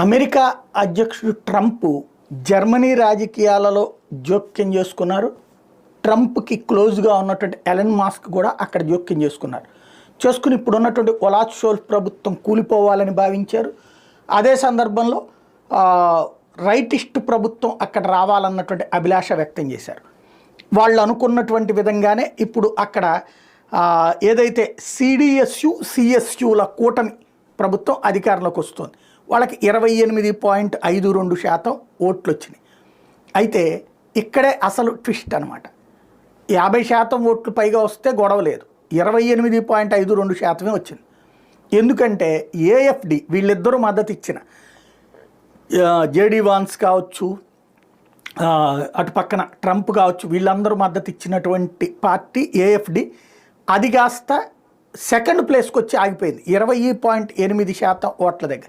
America అధ్యక్షుడు Trump Germany రాజకీయాలలో జోక్యం చేసుకున్నారు. ట్రంప్కి క్లోజ్గా ఉన్నటువంటి ఎలన్ మాస్క్ కూడా అక్కడ జోక్యం చేసుకుని ఇప్పుడు ఉన్నటువంటి ఒలాఫ్ షోల్జ్ ప్రభుత్వం కూలిపోవాలని భావించారు. అదే సందర్భంలో రైటిస్ట్ ప్రభుత్వం అక్కడ రావాలన్నటువంటి అభిలాష వ్యక్తం చేశారు. వాళ్ళు అనుకున్నటువంటి విధంగానే ఇప్పుడు అక్కడ ఏదైతే సిడిఎస్యు సిఎస్యుల కూటమి ప్రభుత్వం అధికారంలోకి వస్తుంది. వాళ్ళకి 28.52% ఓట్లు వచ్చినాయి. అయితే ఇక్కడే అసలు ట్విస్ట్ అనమాట. 50% ఓట్లు పైగా వస్తే గొడవ లేదు, 28.52% వచ్చింది. ఎందుకంటే ఏఎఫ్డి వీళ్ళిద్దరూ మద్దతు ఇచ్చిన జేడీ వాన్స్ కావచ్చు, అటు పక్కన ట్రంప్ కావచ్చు, వీళ్ళందరూ మద్దతు ఇచ్చినటువంటి పార్టీ ఏఎఫ్డి అది కాస్త సెకండ్ ప్లేస్కి వచ్చి ఆగిపోయింది 20.8% ఓట్ల దగ్గర.